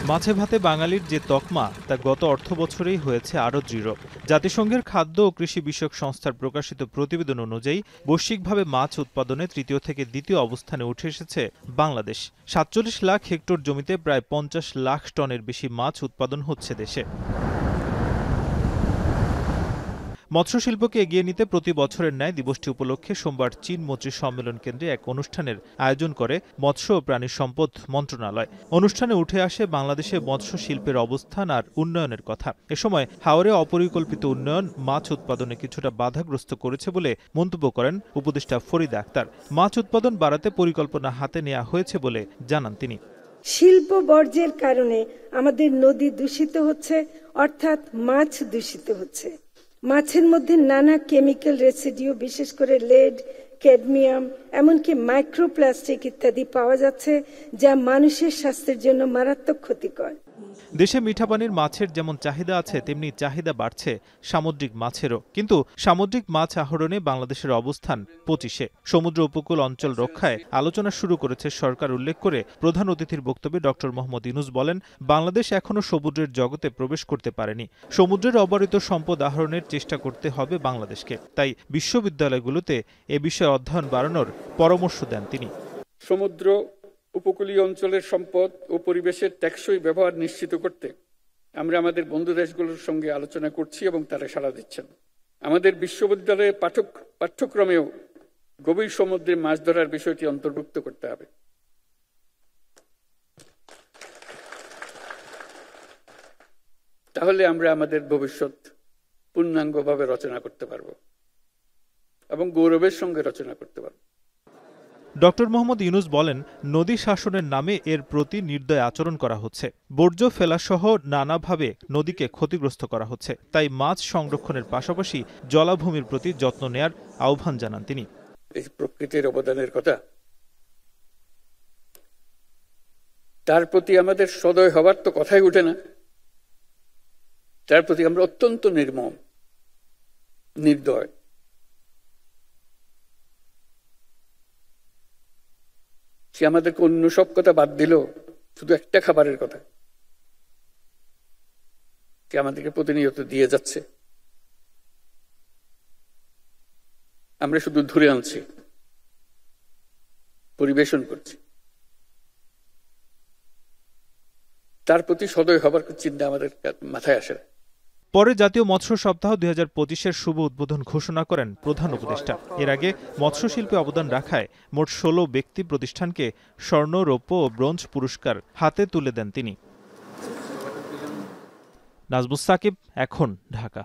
মাছে ভাতে বাঙালির যে তকমা তা গত অর্থবছরেই হয়েছে আরও দৃঢ়। জাতিসংঘের খাদ্য ও কৃষি বিষয়ক সংস্থার প্রকাশিত প্রতিবেদন অনুযায়ী বৈশ্বিকভাবে মাছ উৎপাদনে তৃতীয় থেকে দ্বিতীয় অবস্থানে উঠে এসেছে বাংলাদেশ। ৪৭ লাখ হেক্টর জমিতে প্রায় ৫০ লাখ টনের বেশি মাছ উৎপাদন হচ্ছে দেশে। মৎস্যশিল্পকে এগিয়ে নিতে প্রতি বছরের ন্যায় দিবসটি উপলক্ষে সোমবার চীন মৈত্রী সম্মেলন কেন্দ্রে এক অনুষ্ঠানের আয়োজন করে মৎস্য ও প্রাণী সম্পদ মন্ত্রণালয়। অনুষ্ঠানে উঠে আসে বাংলাদেশে মৎস্য শিল্পের অবস্থান আর উন্নয়নের কথা। এ সময় হাওরে অপরিকল্পিত উন্নয়ন মাছ উৎপাদনে কিছুটা বাধাগ্রস্ত করেছে বলে মন্তব্য করেন উপদেষ্টা ফরিদা আক্তার। মাছ উৎপাদন বাড়াতে পরিকল্পনা হাতে নেওয়া হয়েছে বলে জানান তিনি। শিল্প বর্জ্যের কারণে আমাদের নদী দূষিত হচ্ছে, অর্থাৎ মাছ দূষিত হচ্ছে। মাছের মধ্যে নানা কেমিক্যাল রেসিডিউ, বিশেষ করে লেড, ক্যাডমিয়াম, এমনকি মাইক্রোপ্লাস্টিক ইত্যাদি পাওয়া যাচ্ছে, যা মানুষের স্বাস্থ্যের জন্য মারাত্মক ক্ষতিকর। দেশে মিঠা পানির মাছের যেমন চাহিদা আছে, তেমনি চাহিদা বাড়ছে সামুদ্রিক মাছেরও। কিন্তু সামুদ্রিক মাছ আহরণে বাংলাদেশের অবস্থান ২৫-এ। সমুদ্র উপকূল অঞ্চল রক্ষায় আলোচনা শুরু করেছে সরকার উল্লেখ করে প্রধান অতিথির বক্তব্যে ডক্টর মোহাম্মদ ইউনূস বলেন, বাংলাদেশ এখনো সমুদ্রের জগতে প্রবেশ করতে পারেনি। সমুদ্রের অবারিত সম্পদ আহরণের চেষ্টা করতে হবে বাংলাদেশকে। তাই বিশ্ববিদ্যালয়গুলোতে এ বিষয়ে অধ্যয়ন বাড়ানোর পরামর্শ দেন তিনি। সমুদ্র উপকূলীয় অঞ্চলের সম্পদ ও পরিবেশের টেকসই ব্যবহার নিশ্চিত করতে আমরা আমাদের বন্ধু দেশগুলোর সঙ্গে আলোচনা করছি এবং তারা সাড়া দিচ্ছেন। আমাদের বিশ্ববিদ্যালয়ের পাঠ্যক্রমেও গভীর সমুদ্রে মাছ ধরার বিষয়টি অন্তর্ভুক্ত করতে হবে। তাহলে আমরা আমাদের ভবিষ্যৎ পূর্ণাঙ্গভাবে রচনা করতে পারব এবং গৌরবের সঙ্গে রচনা করতে পারব। ডক্টর মোহাম্মদ ইউনূস বলেন, নদী শাসনের নামে এর প্রতি নির্দয় আচরণ করা হচ্ছে। বর্জ্য ফেলাসহ নানাভাবে নদীকে ক্ষতিগ্রস্ত করা হচ্ছে। তাই মাছ সংরক্ষণের পাশাপাশি জলাভূমির প্রতি যত্ন নেয়ার আহ্বান জানান তিনি। এই প্রকৃতির অবদানের কথা, তার প্রতি আমাদের সদয় হবার তো কথাই উঠে না। তার প্রতি আমরা অত্যন্ত নির্মম, নির্দয়। সে আমাদেরকে অন্য সব কথা বাদ দিল, শুধু একটা খাবারের কথা সে আমাদেরকে প্রতিনিয়ত দিয়ে যাচ্ছে। আমরা শুধু ধরে আনছি, পরিবেশন করছি। তার প্রতি সদয় হবার চিন্তা আমাদের মাথায় আসে। পরে জাতীয় মৎস্য সপ্তাহ ২০২৫-এর শুভ উদ্বোধন ঘোষণা করেন প্রধান উপদেষ্টা। এর আগে মৎস্যশিল্পে অবদান রাখায় মোট ১৬ ব্যক্তি প্রতিষ্ঠানকে স্বর্ণ, রৌপ্য ও ব্রোঞ্জ পুরস্কার হাতে তুলে দেন তিনি। নাজমুস সাকিব, এখন, ঢাকা।